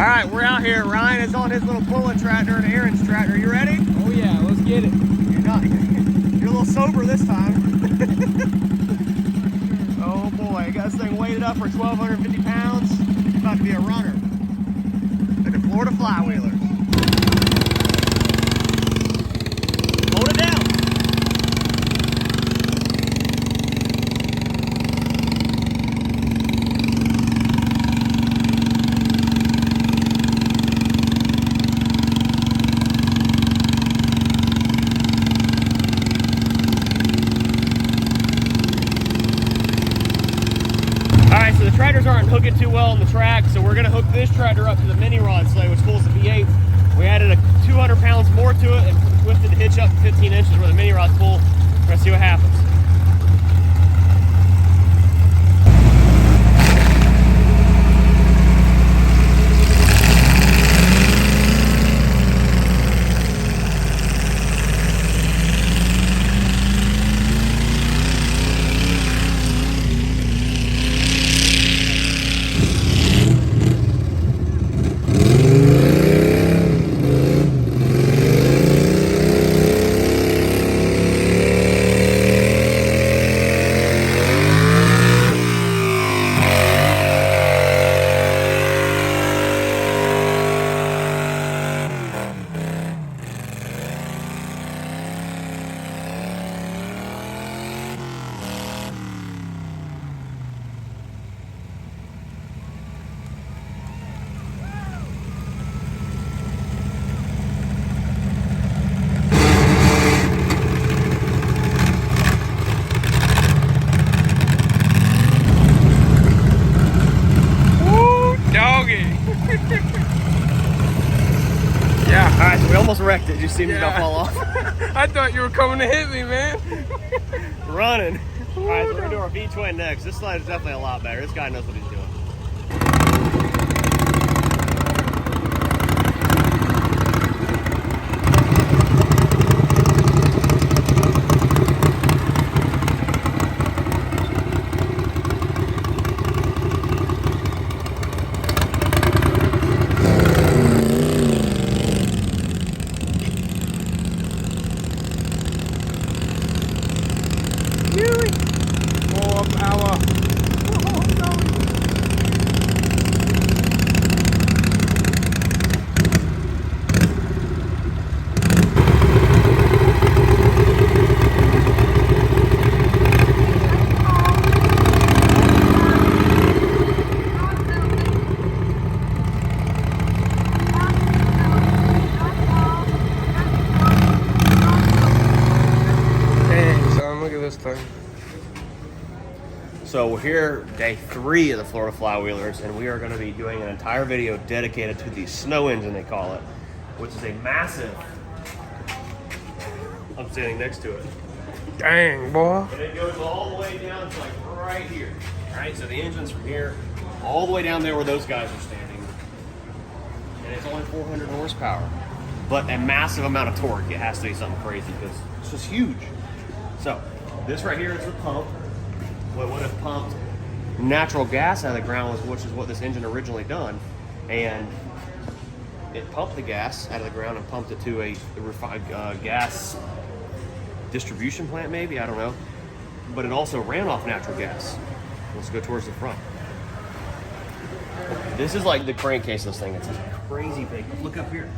All right, we're out here. Ryan is on his little pulling tractor and Aaron's tractor. You ready? Oh yeah, let's get it. You're not. You're a little sober this time. Oh boy, got this thing weighted up for 1,250 pounds. It's about to be a runner. Like the Florida Flywheelers. Hold it down. Alright, so the tractors aren't hooking too well on the track, so we're going to hook this tractor up to the mini rod sleigh, which pulls the V8. We added 200 pounds more to it and twisted the hitch up to 15 inches where the mini rods pull. We're going to see what happens. Yeah. All right, so we almost wrecked it. Did you see me about fall off? I thought you were coming to hit me, man. Running. All right, so we're gonna do our V-twin next. This slide is definitely a lot better. This guy knows what he's doing. More power. Dang, son, look at this thing. So we're here, day 3 of the Florida Flywheelers, and we are going to be doing an entire video dedicated to the snow engine, they call it, which is a massive. I'm standing next to it. Dang, boy. And it goes all the way down to like right here. All right, so the engine's from here all the way down there where those guys are standing. And it's only 400 horsepower, but a massive amount of torque. It has to be something crazy because it's just huge. So this right here is the pump. What would have pumped natural gas out of the ground, which is what this engine originally done, and it pumped the gas out of the ground and pumped it to a refined gas distribution plant, maybe, I don't know. But it also ran off natural gas. Let's go towards the front. This is like the crankcase of this thing. It's crazy big. Look up here.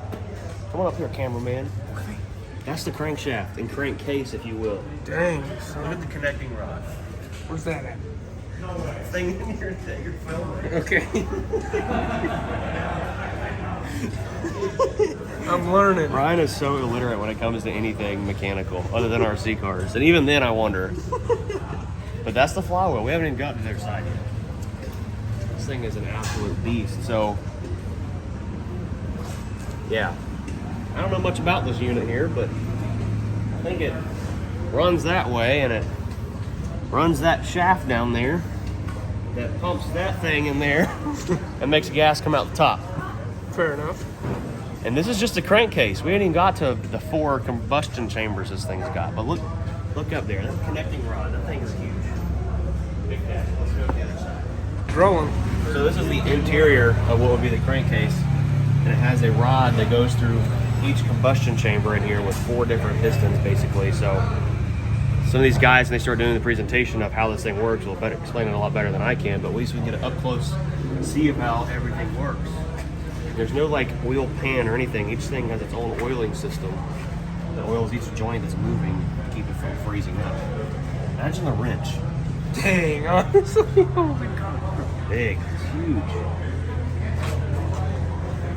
Come on up here, cameraman. That's the crankshaft and crankcase, if you will. Dang, Look son. at the connecting rod. Where's that at? Thing in here that you're filming. Okay. I'm learning. Ryan is so illiterate when it comes to anything mechanical other than RC cars. And even then I wonder. But that's the flywheel. We haven't even gotten to their side yet. This thing is an absolute beast. So, yeah. I don't know much about this unit here, but I think it runs that way and it runs that shaft down there that pumps that thing in there and makes gas come out the top. Fair enough. And this is just a crankcase. We haven't even got to the 4 combustion chambers this thing's got. But look up there. That connecting rod. That thing is huge. Big cat. Let's go to the other side. Rolling. So this is the interior of what would be the crankcase. and it has a rod that goes through each combustion chamber in here with 4 different pistons, basically. So some of these guys, when they start doing the presentation of how this thing works, will explain it a lot better than I can, but at least we can get it up close and see how everything works. There's no like oil pan or anything. Each thing has its own oiling system that oils each joint that's moving to keep it from freezing up. Imagine the wrench. Dang, honestly, oh my god. Big, it's huge.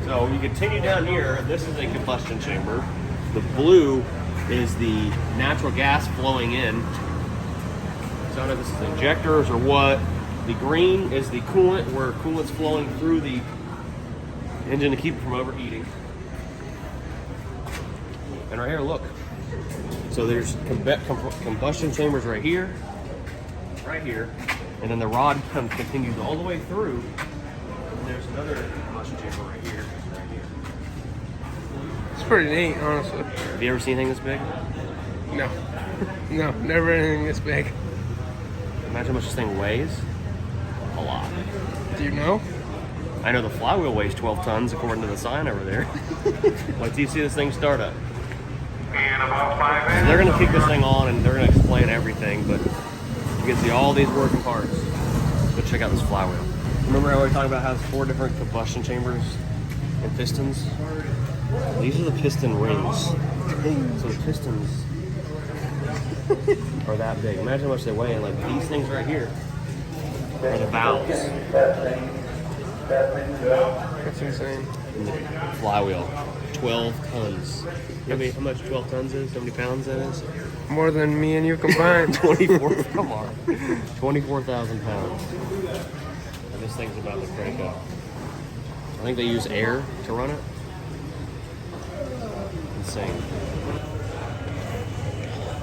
So you continue down here, this is a combustion chamber. The blue is the natural gas flowing in. So I don't know if this is injectors or what. The green is the coolant, where coolant's flowing through the engine to keep it from overheating. And right here, look. So there's combustion chambers right here, and then the rod continues all the way through. And there's another combustion chamber right here. It's pretty neat, honestly. Have you ever seen anything this big? No. No, never anything this big. Imagine how much this thing weighs. A lot. Do you know? I know the flywheel weighs 12 tons according to the sign over there. Wait till you see this thing start up. So they're going to kick this thing on and they're going to explain everything, but you can see all these working parts. Go check out this flywheel. Remember how we were talking about how it's 4 different combustion chambers and pistons? These are the piston rings. So the pistons are that big. Imagine how much they weigh. And like these things right here are the valves. That's insane. And the flywheel, 12 tons. How much 12 tons is? How many pounds that is? More than me and you combined. 24. Come on, 24,000 pounds. And this thing's about to crank up. I think they use air to run it. Insane.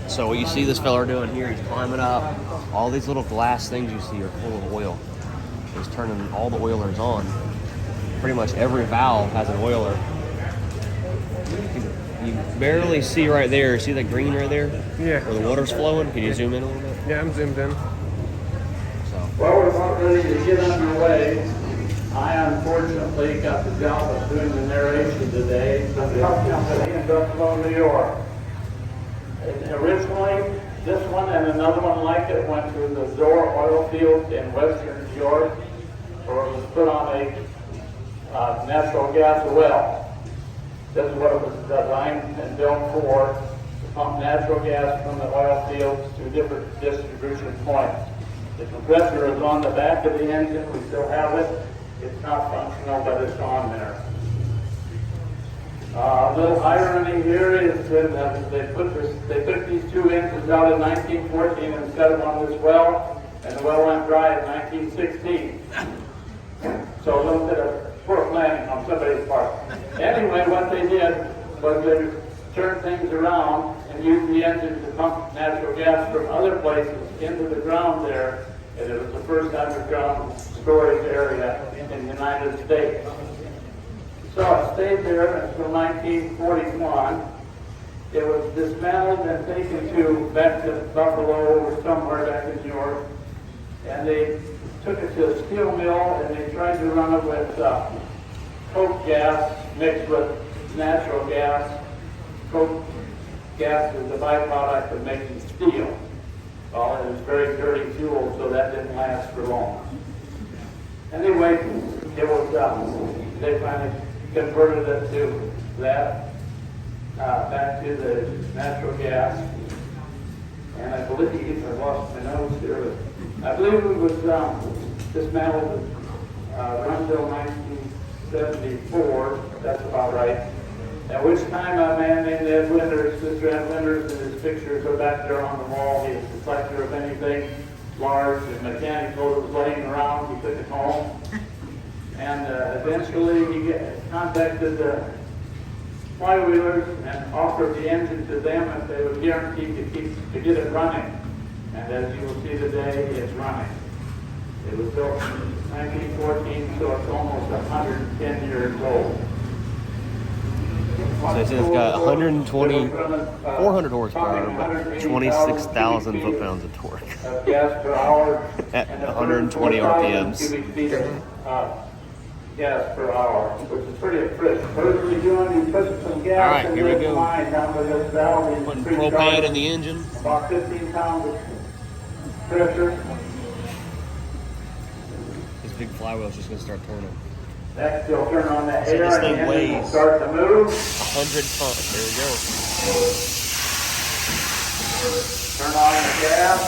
So what you see this fella doing here, he's climbing up. All these little glass things you see are full of oil. He's turning all the oilers on. Pretty much every valve has an oiler. You barely see right there. See that green right there? Yeah. Where the water's flowing? Can you zoom in a little bit? Yeah, I'm zoomed in. So. Well, we're about ready to get underway. I unfortunately got the job of doing the narration today for the truck company in Buffalo, New York. And originally, this one and another one like it went to the Zora oil field in western New York, where it was put on a natural gas well. This is what it was designed and built for, to pump natural gas from the oil fields to different distribution points. The compressor is on the back of the engine. We still have it. It's not functional, but it's on there. A little irony here is that they took these 2 engines out in 1914 and set them on this well, and the well went dry in 1916. So a little bit of poor planning on somebody's part. Anyway, what they did was they turned things around and used the engine to pump natural gas from other places into the ground there, and it was the first underground storage area in the United States. So it stayed there until 1941. It was dismantled and taken back to Buffalo or somewhere back in New York, and they took it to a steel mill and they tried to run it with coke gas mixed with natural gas. Coke gas is the byproduct of making steel. Well, it was very dirty fuel, so that didn't last for long. Anyway, it was they finally converted it to that, back to the natural gas. And I believe, I lost my notes here, but I believe it was dismantled until 1974. That's about right. At which time a man named Ed Winters, Mr. Ed Winters, and his pictures are back there on the wall. He was the collector of anything large and mechanical that was laying around. He took it home. And eventually he contacted the flywheelers and offered the engine to them if they would guarantee to get it running. And as you will see today, it's running. It was built in 1914, so it's almost 110 years old. So it's got 400 horsepower, but 26,000 foot-pounds of torque Gas per hour at 120 RPMs. gas per hour, which is pretty efficient. First we're doing, you put some gas All right, in here we this go. line down to this valve. and Putting pretty propane sharp, in the engine. about 15 pounds of pressure. This big flywheel is just going to start turning. Next, you'll turn on the So air this and thing the engine will weighs start to move. 100 tons. There we go. Turn on the gas.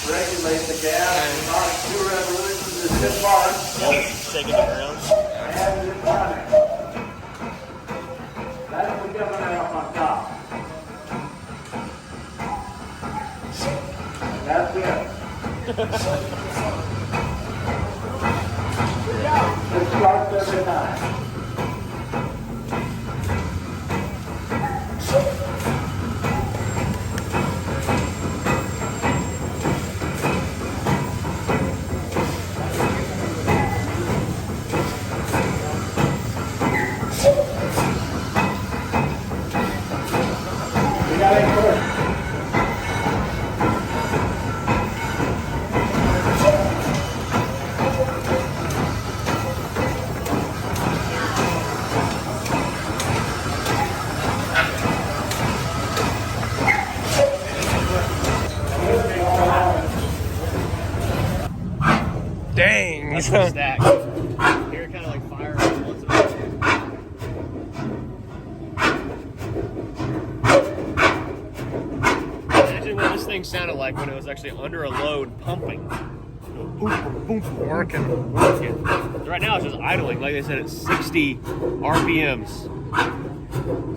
Regulate the gas. Not 2 revolutions is too far. Yep, shaking the ground. And it's running. That's the governor up on top. And that's it. It starts every time. We got it first. Dang. That's the stack. Here it kind of like fire once in a while. Imagine what this thing sounded like when it was actually under a load pumping. Boom, boom, boom, Working. working. Right now it's just idling. Like I said, it's 60 RPMs.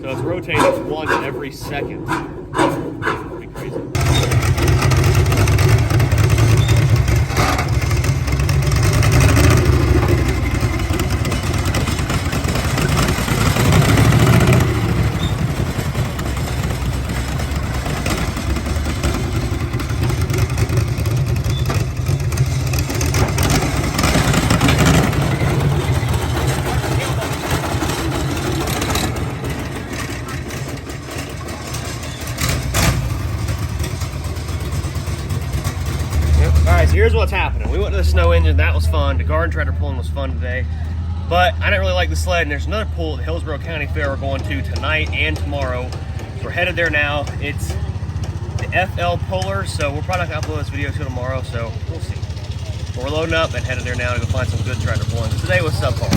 So it's rotating once every second. Pretty crazy. Alright, so here's what's happening. We went to the snow engine, that was fun. The garden tractor pulling was fun today. But I didn't really like the sled, and there's another pull at the Hillsborough County Fair we're going to tonight and tomorrow. So we're headed there now. It's the FL Puller, so we're probably not gonna upload this video till tomorrow, so we'll see. But we're loading up and headed there now to go find some good tractor pulling. Today was subpar.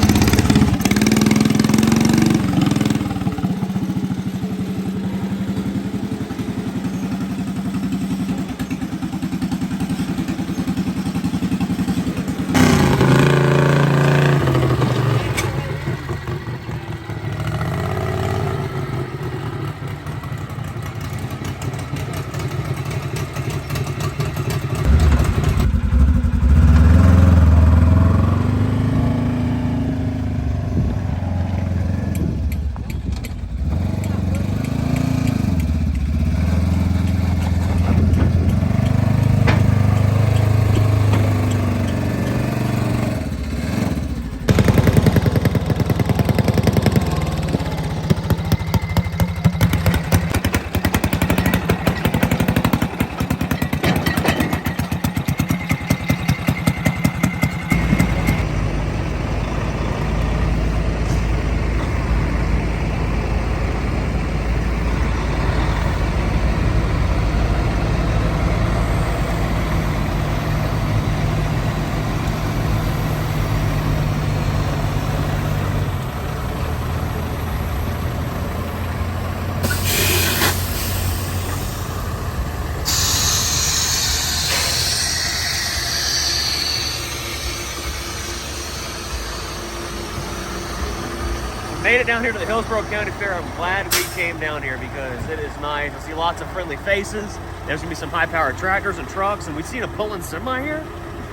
Made it down here to the Hillsborough County Fair. I'm glad we came down here because it is nice. I see lots of friendly faces. There's gonna be some high-powered tractors and trucks, and we've seen a pulling semi here.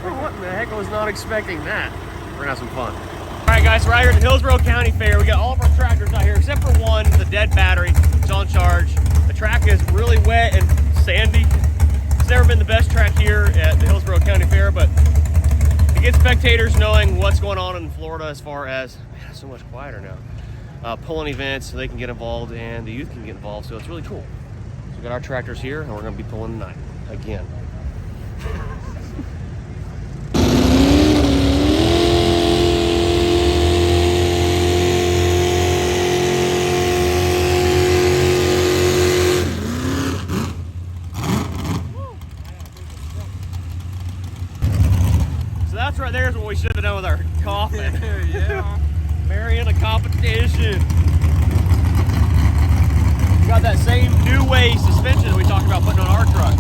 Oh, what in the heck? I was not expecting that. We're gonna have some fun. All right, guys, we're out here at the Hillsborough County Fair. We got all of our tractors out here except for one, the dead battery. It's on charge. The track is really wet and sandy. It's never been the best track here at the Hillsborough County Fair, but to get spectators knowing what's going on in Florida as far as, man, it's so much quieter now. Pulling events so they can get involved and the youth can get involved, so it's really cool. So we got our tractors here and we're gonna be pulling tonight again. So that's right there is what we should have done with our coffin. Yeah. Marrying a competition. Got that same new way suspension that we talked about putting on our truck.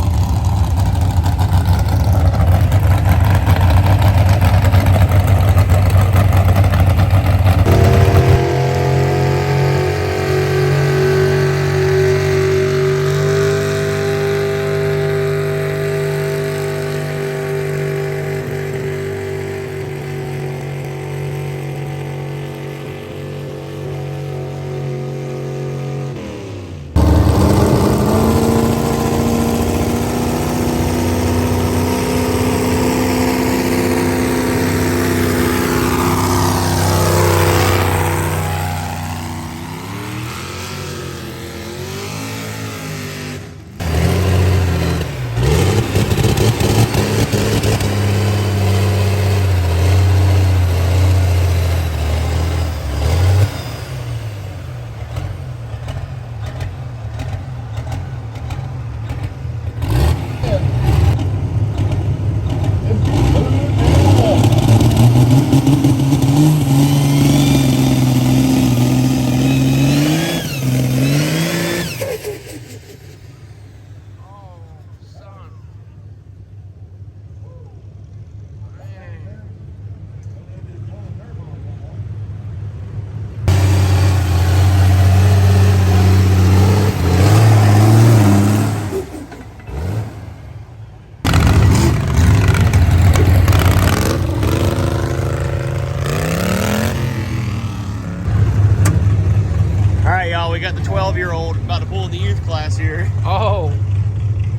We got the 12-year-old about to pull in the youth class here. Oh,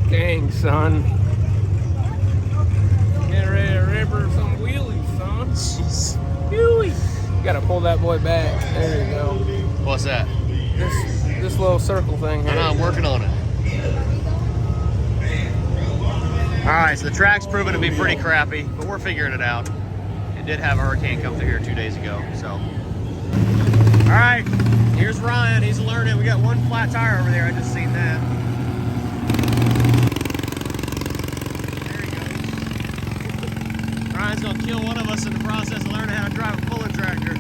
dang, son. Getting ready to ripper some wheelies, son. Jeez. Wheelie. You gotta pull that boy back. There you go. What's that? This little circle thing here. I know, I'm working on it. Alright, so the track's proven to be pretty crappy, but we're figuring it out. It did have a hurricane come through here 2 days ago, so. Alright, here's Ryan. He's learning. We got one flat tire over there. I just seen that. There he goes. Ryan's gonna kill one of us in the process of learning how to drive a pulling tractor.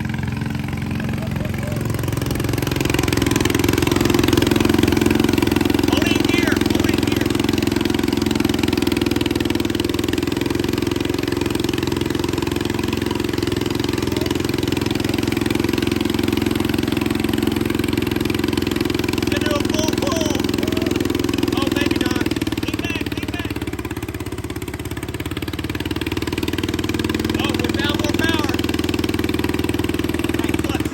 Hold it in gear. Hold it in gear. Get to a full pull. Oh, maybe not. Lean back, lean back. Oh, we found more power. Right clutch.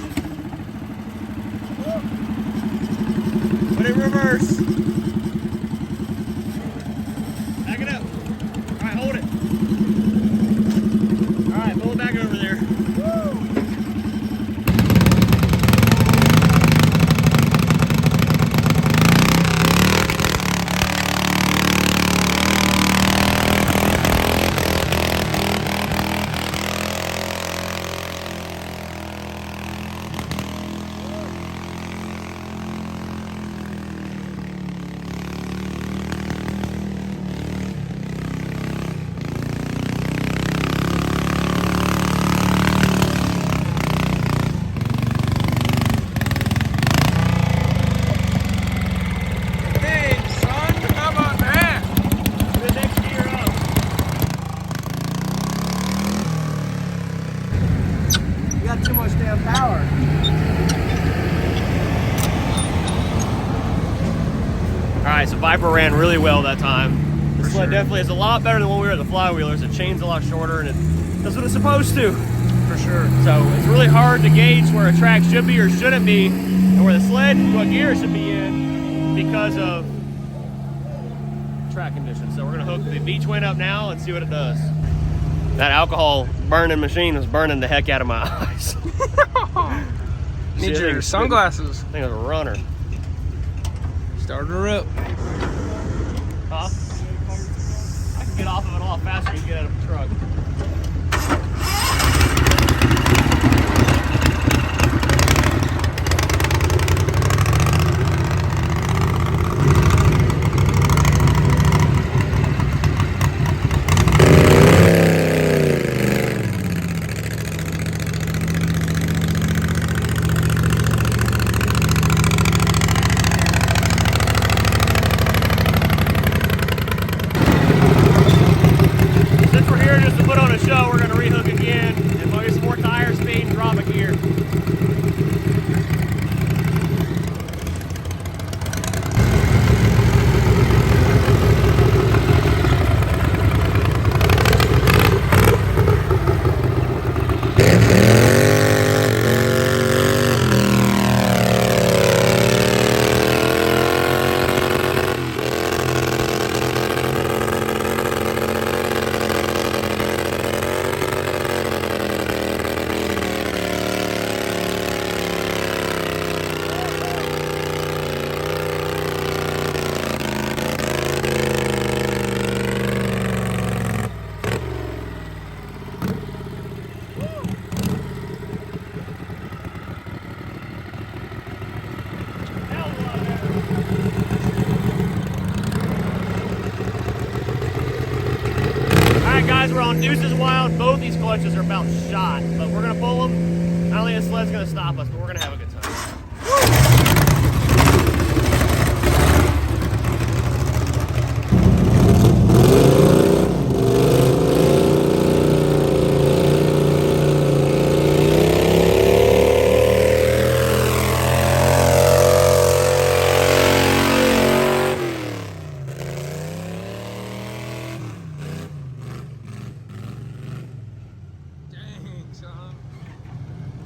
Put it in reverse. Back it up. All right, hold it. All right, pull it back over there. Dang, son. How about that? Put the next gear up. You got too much damn power. All right, so Viper ran really well that time. The sled sure. definitely is a lot better than when we were at the Flywheelers. The chain's a lot shorter and it does what it's supposed to. For sure. So it's really hard to gauge where a track should be or shouldn't be, and where the sled, what gear it should be in, because of track conditions. So we're gonna hook the V-twin up now and see what it does. That alcohol burning machine was burning the heck out of my eyes. Need Shit, your sunglasses. I think it was a runner. Start her up. Huh? I can get off of it a lot faster than you get out of the truck. Deuce is wild. Both these clutches are about shot, but we're gonna pull them. I don't think this sled's gonna stop us, but we're gonna have a good time.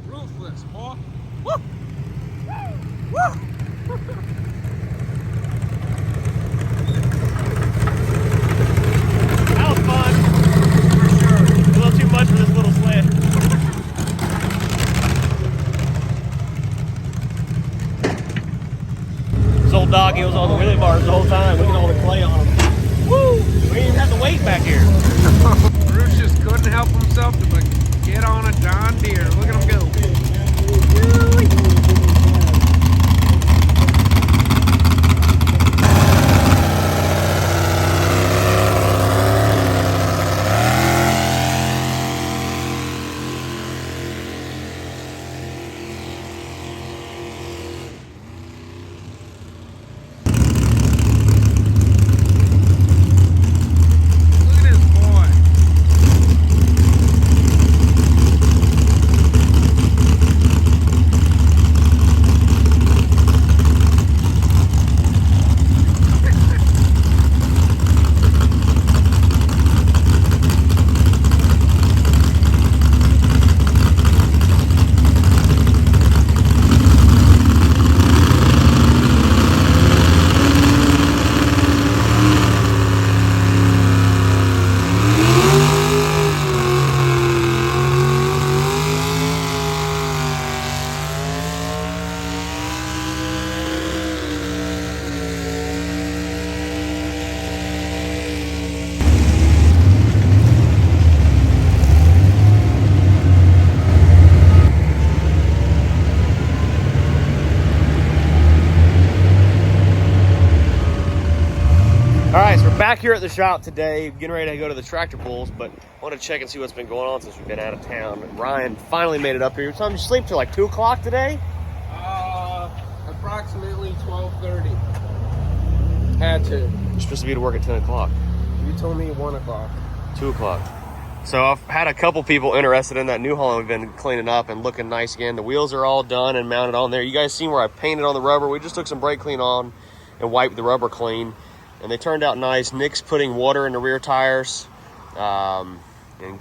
Ruthless, boy. Woo! Woo! That was fun. For sure. A little too much for this little sled. This old doggy was on the wheelie bars the whole time. Look at all the clay on him. Woo! We didn't even have to wait back here. Bruce just couldn't help himself but get on a John Deere. Look at him go. Alright, so we're back here at the shop today, getting ready to go to the tractor pulls, but I want to check and see what's been going on since we've been out of town. Ryan finally made it up here. Time you sleep till like 2 o'clock today? Approximately 12:30. Had to. You're supposed to be to work at 10 o'clock. You told me 1 o'clock. 2 o'clock. So I've had a couple people interested in that New Holland we've been cleaning up and looking nice again. The wheels are all done and mounted on there. You guys seen where I painted on the rubber? We just took some brake clean on and wiped the rubber clean. And they turned out nice. Nick's putting water in the rear tires. And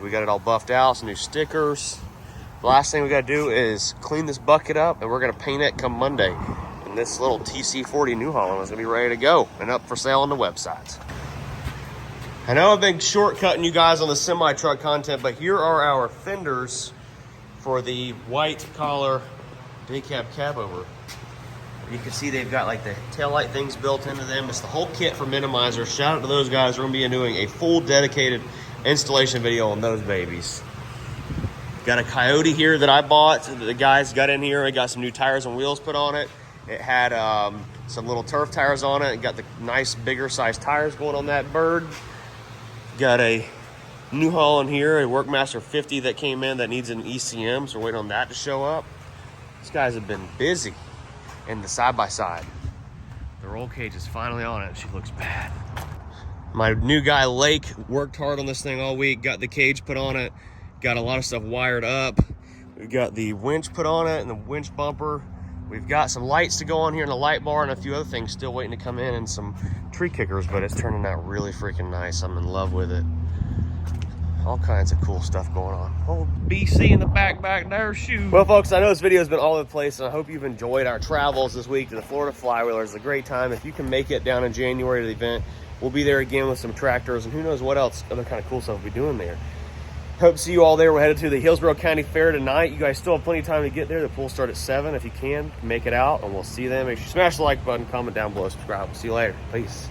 we got it all buffed out, some new stickers. The last thing we got to do is clean this bucket up, and we're going to paint it come Monday. And this little TC40 New Holland is going to be ready to go and up for sale on the website. I know I've been shortcutting you guys on the semi-truck content, but here are our fenders for the white collar day cab over. You can see they've got like the taillight things built into them. It's the whole kit for Minimizer. Shout out to those guys. We're going to be doing a full dedicated installation video on those babies. Got a Coyote here that I bought. The guys got in here. I got some new tires and wheels put on it. It had some little turf tires on it. It got the nice bigger size tires going on that bird. Got a New Holland here, a Workmaster 50 that came in that needs an ECM. So we're waiting on that to show up. These guys have been busy. And the side-by-side. The roll cage is finally on it. She looks bad. My new guy, Lake, worked hard on this thing all week. Got the cage put on it. Got a lot of stuff wired up. We've got the winch put on it and the winch bumper. We've got some lights to go on here in the light bar and a few other things still waiting to come in and some tree kickers, but it's turning out really freaking nice. I'm in love with it. All kinds of cool stuff going on. Old BC in the back there, shoot. Well, folks, I know this video has been all over the place, and I hope you've enjoyed our travels this week to the Florida Flywheeler. It's a great time. If you can make it down in January to the event, we'll be there again with some tractors, and who knows what else, other kind of cool stuff we'll be doing there. Hope to see you all there. We're headed to the Hillsborough County Fair tonight. You guys still have plenty of time to get there. The pool starts at 7. If you can, make it out, and we'll see you then. Make sure you smash the like button, comment down below, subscribe. We'll see you later. Peace.